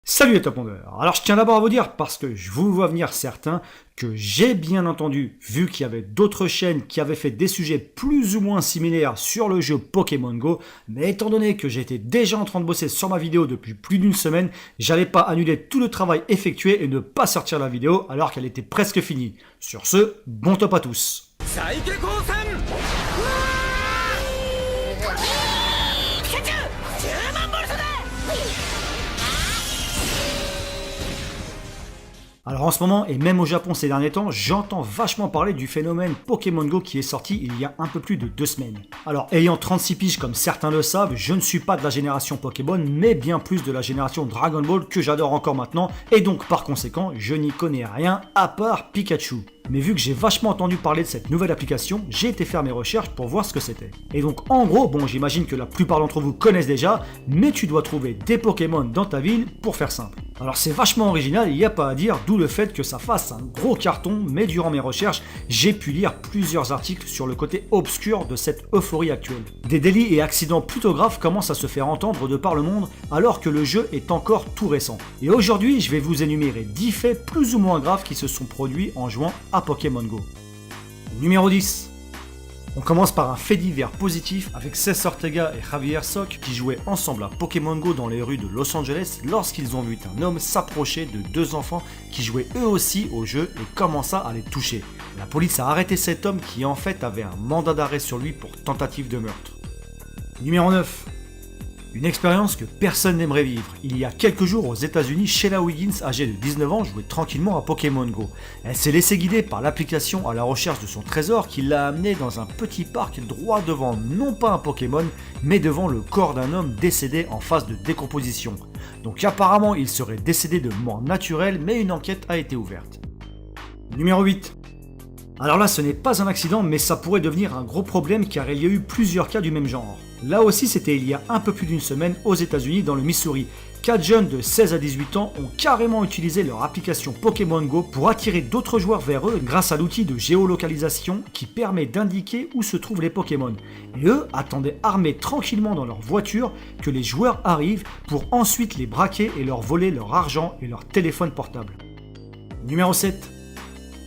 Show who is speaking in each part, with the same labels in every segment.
Speaker 1: Salut les top modeurs. Alors je tiens d'abord à vous dire, parce que je vous vois venir certains, que j'ai bien entendu, vu qu'il y avait d'autres chaînes qui avaient fait des sujets plus ou moins similaires sur le jeu Pokémon Go, mais étant donné que j'étais déjà en train de bosser sur ma vidéo depuis plus d'une semaine, j'allais pas annuler tout le travail effectué et ne pas sortir la vidéo alors qu'elle était presque finie. Sur ce, bon top à tous. Alors en ce moment, et même au Japon ces derniers temps, j'entends vachement parler du phénomène Pokémon Go qui est sorti il y a un peu plus de 2 semaines. Alors ayant 36 piges comme certains le savent, je ne suis pas de la génération Pokémon, mais bien plus de la génération Dragon Ball que j'adore encore maintenant, et donc par conséquent, je n'y connais rien à part Pikachu. Mais vu que j'ai vachement entendu parler de cette nouvelle application, j'ai été faire mes recherches pour voir ce que c'était. Et donc en gros, bon j'imagine que la plupart d'entre vous connaissent déjà, mais tu dois trouver des Pokémon dans ta ville pour faire simple. Alors c'est vachement original, il n'y a pas à dire, d'où le fait que ça fasse un gros carton, mais durant mes recherches, j'ai pu lire plusieurs articles sur le côté obscur de cette euphorie actuelle. Des délits et accidents plutôt graves commencent à se faire entendre de par le monde, alors que le jeu est encore tout récent. Et aujourd'hui, je vais vous énumérer 10 faits plus ou moins graves qui se sont produits en jouant à Pokémon Go. Numéro 10. On commence par un fait divers positif avec Cés Ortega et Javier Sok qui jouaient ensemble à Pokémon Go dans les rues de Los Angeles lorsqu'ils ont vu un homme s'approcher de 2 enfants qui jouaient eux aussi au jeu et commença à les toucher. La police a arrêté cet homme qui en fait avait un mandat d'arrêt sur lui pour tentative de meurtre. Numéro 9. Une expérience que personne n'aimerait vivre. Il y a quelques jours aux États-Unis, Sheila Wiggins, âgée de 19 ans, jouait tranquillement à Pokémon Go. Elle s'est laissée guider par l'application à la recherche de son trésor qui l'a amenée dans un petit parc droit devant non pas un Pokémon, mais devant le corps d'un homme décédé en phase de décomposition. Donc apparemment il serait décédé de mort naturelle, mais une enquête a été ouverte. Numéro 8. Alors là, ce n'est pas un accident, mais ça pourrait devenir un gros problème car il y a eu plusieurs cas du même genre. Là aussi, c'était il y a un peu plus d'une semaine aux États-Unis dans le Missouri. 4 jeunes de 16 à 18 ans ont carrément utilisé leur application Pokémon Go pour attirer d'autres joueurs vers eux grâce à l'outil de géolocalisation qui permet d'indiquer où se trouvent les Pokémon. Et eux attendaient armés tranquillement dans leur voiture que les joueurs arrivent pour ensuite les braquer et leur voler leur argent et leur téléphone portable. Numéro 7.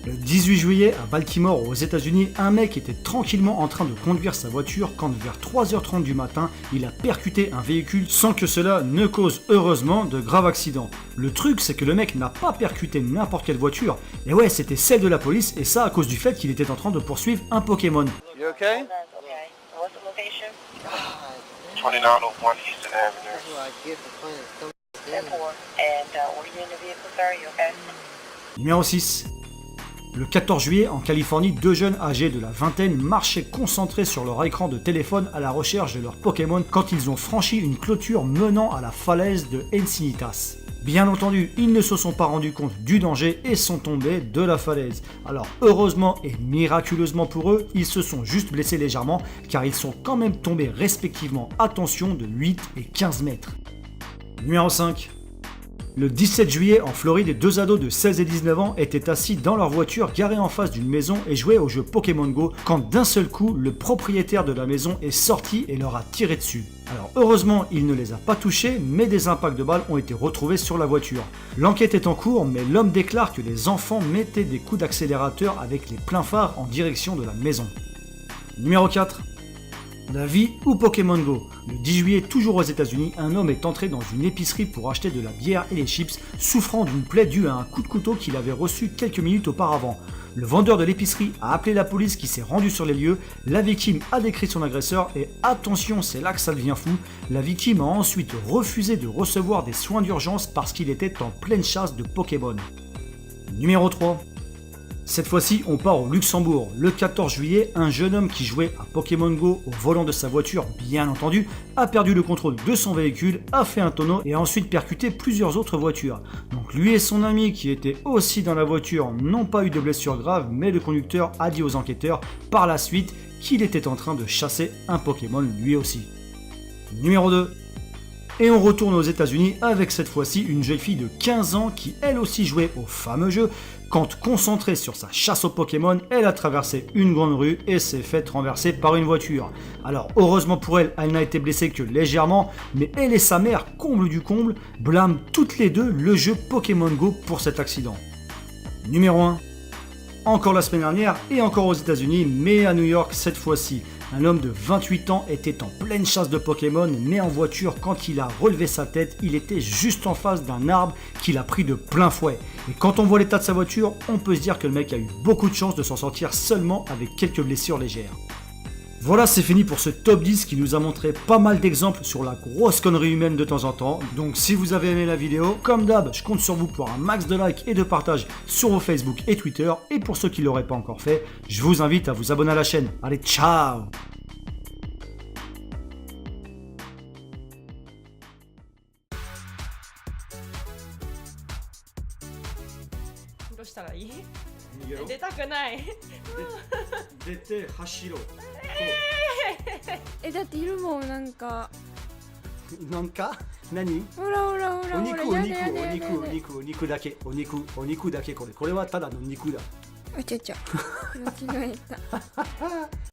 Speaker 1: Le 18 juillet, à Baltimore, aux États-Unis, un mec était tranquillement en train de conduire sa voiture quand vers 3h30 du matin, il a percuté un véhicule sans que cela ne cause heureusement de graves accidents. Le truc, c'est que le mec n'a pas percuté n'importe quelle voiture, et ouais, c'était celle de la police, et ça à cause du fait qu'il était en train de poursuivre un Pokémon.
Speaker 2: You okay?
Speaker 3: Okay. What's the location?
Speaker 2: 2901 Eastern Avenue.
Speaker 4: That's what I get for playing some
Speaker 3: Airport. And were you in the vehicle, sir? You okay?
Speaker 1: Numéro 6. Le 14 juillet, en Californie, 2 jeunes âgés de la vingtaine marchaient concentrés sur leur écran de téléphone à la recherche de leur Pokémon quand ils ont franchi une clôture menant à la falaise de Encinitas. Bien entendu, ils ne se sont pas rendus compte du danger et sont tombés de la falaise. Alors heureusement et miraculeusement pour eux, ils se sont juste blessés légèrement car ils sont quand même tombés respectivement, attention, de 8 et 15 mètres. Numéro 5. Le 17 juillet, en Floride, 2 ados de 16 et 19 ans étaient assis dans leur voiture garée en face d'une maison et jouaient au jeu Pokémon Go quand d'un seul coup, le propriétaire de la maison est sorti et leur a tiré dessus. Alors heureusement, il ne les a pas touchés, mais des impacts de balles ont été retrouvés sur la voiture. L'enquête est en cours, mais l'homme déclare que les enfants mettaient des coups d'accélérateur avec les pleins phares en direction de la maison. Numéro 4. La vie ou Pokémon Go. Le 10 juillet, toujours aux États-Unis, un homme est entré dans une épicerie pour acheter de la bière et des chips, souffrant d'une plaie due à un coup de couteau qu'il avait reçu quelques minutes auparavant. Le vendeur de l'épicerie a appelé la police qui s'est rendue sur les lieux, la victime a décrit son agresseur et attention, c'est là que ça devient fou, la victime a ensuite refusé de recevoir des soins d'urgence parce qu'il était en pleine chasse de Pokémon. Numéro 3. Cette fois-ci, on part au Luxembourg. Le 14 juillet, un jeune homme qui jouait à Pokémon Go au volant de sa voiture, bien entendu, a perdu le contrôle de son véhicule, a fait un tonneau et a ensuite percuté plusieurs autres voitures. Donc lui et son ami qui étaient aussi dans la voiture n'ont pas eu de blessures graves, mais le conducteur a dit aux enquêteurs par la suite qu'il était en train de chasser un Pokémon lui aussi. Numéro 2. Et on retourne aux États-Unis avec cette fois-ci une jeune fille de 15 ans qui elle aussi jouait au fameux jeu. Quand concentrée sur sa chasse aux Pokémon, elle a traversé une grande rue et s'est faite renverser par une voiture. Alors heureusement pour elle, elle n'a été blessée que légèrement, mais elle et sa mère, comble du comble, blâment toutes les deux le jeu Pokémon Go pour cet accident. Numéro 1. Encore la semaine dernière et encore aux États-Unis, mais à New York cette fois-ci. Un homme de 28 ans était en pleine chasse de Pokémon, mais en voiture, quand il a relevé sa tête, il était juste en face d'un arbre qu'il a pris de plein fouet. Et quand on voit l'état de sa voiture, on peut se dire que le mec a eu beaucoup de chance de s'en sortir seulement avec quelques blessures légères. Voilà, c'est fini pour ce top 10 qui nous a montré pas mal d'exemples sur la grosse connerie humaine de temps en temps. Donc si vous avez aimé la vidéo, comme d'hab, je compte sur vous pour un max de likes et de partage sur vos Facebook et Twitter. Et pour ceux qui ne l'auraient pas encore fait, je vous invite à vous abonner à la chaîne. Allez, ciao!
Speaker 4: Eh, だっているもんなんか
Speaker 1: なんか何
Speaker 4: ほらほらほらほらやだやだやだやだ
Speaker 1: お肉だけお肉だけこれはただの肉だ
Speaker 4: あちゃちゃ間違えた